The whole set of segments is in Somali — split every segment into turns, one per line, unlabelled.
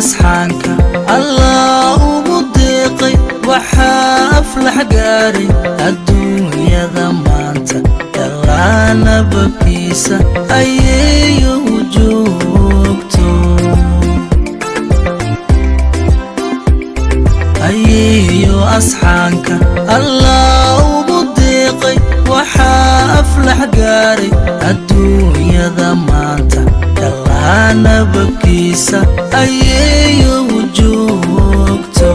أصحانك الله مضيقي وحافلح قاري الدنيا ذمانت يلا نبكيسة أيه وجوكتو أيه أصحانك الله مضيقي وحافلح قاري الدنيا ذمانت يلا نبكيسة أيه وجوكتو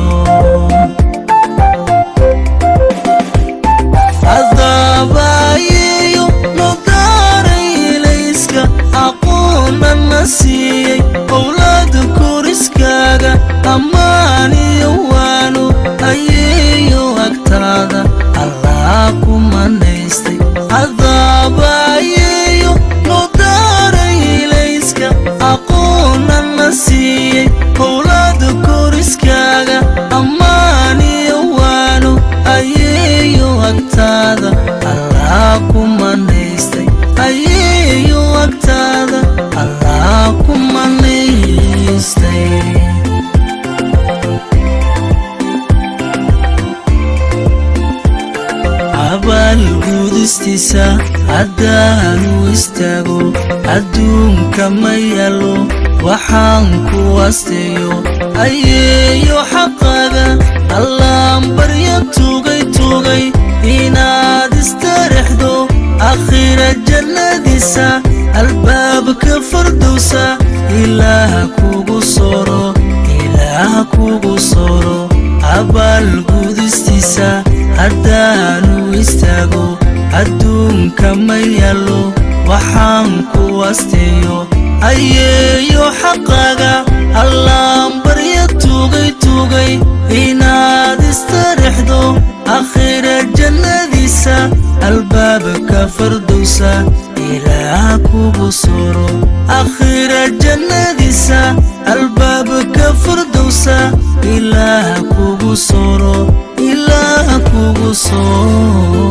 الضبايو نضاري ليسك أقوم النسيي أولاد كورسكاغا أماني يوانو أيو أكتادا اللهكم النيستي الضبايو نضاري ليسك أقوم النسيي أولاد كورسكاغا أماني يوانو أيو أكتادا اللهكم النيستي أيو أكتادا اللهكم النيستي abaalguudistiisa haddaanu istaago adduunka ma yaalo waxaan ku wasteeyo ayeeyo xaqaaga allaan baryo tugay inaad istarixdo akhira jannadiisa albaabka fardowsa ilaaha kugu soro abaalguudistiisa haddaanu istaago adduunka ma yaalo waxaan ku wasteeyo ayeeyo xaqaaga allaan baryo tugay inaad istarixdo akhira jannadiisa albaabka fardowsa ilaaha kugu soro akhira jannadiisa albaabka fardowsa ilaaha kugu soro ilaaha kugu soro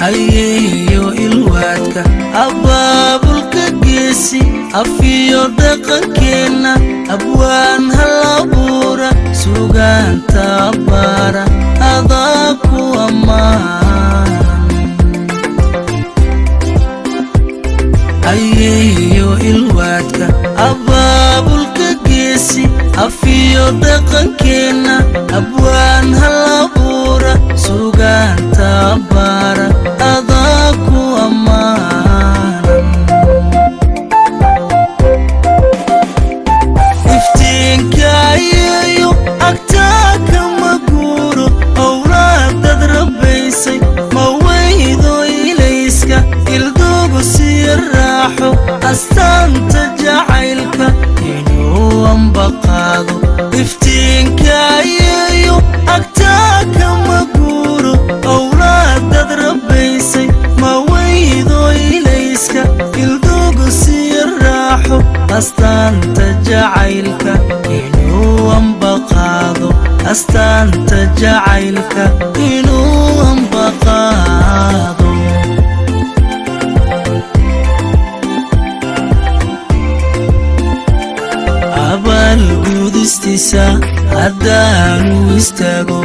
ayeeyo ilwaadka abaabulka geesi afiyo dhaqankeena abwaan hal abuura sugaanta abbaara adaa ku ammaan ayeeyo ilwaadka abaabulka geesi afiyo dhaqankeena abwaan hal abuura sugaanta abbaara adaa ku ammaanan iftiinka ayeeyo agtaaka ma guuro owlaadad rabbaysay ma weydo ilayska ildugu siya raaxo astaanta jacaylka inuu ambaqaado iftiinka ayeeyo agtaaka ma guuro owlaadad rabbaysay ma weydo ilayska ildugu siya raaxo astaanta jacaylka inuu ambaqaado astaanta jacaylka inuu ambaqaado abaalguudistiisa haddaanu istaago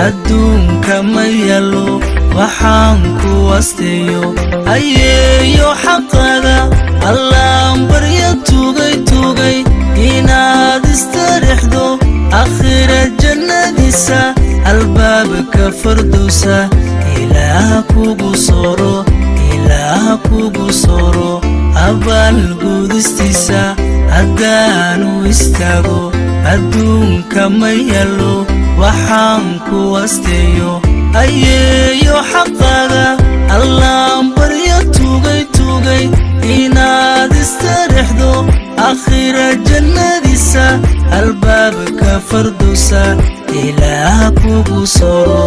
adduunka ma yaalo waxaan ku wasteeyo ayeeyo xaqaaga allaan baryo tugay inaad istarixdo akhira jannadiisa albaabka fardowsa ilaaha kugu soro abaalguudistiisa haddaanu istaago adduunka ma yaalo waxaan ku wasteeyo ayeeyo xaqaaga allaan baryo tugay inaad istarixdo akhira jannadiisa albaabka fardowsa ilaaha kugu soro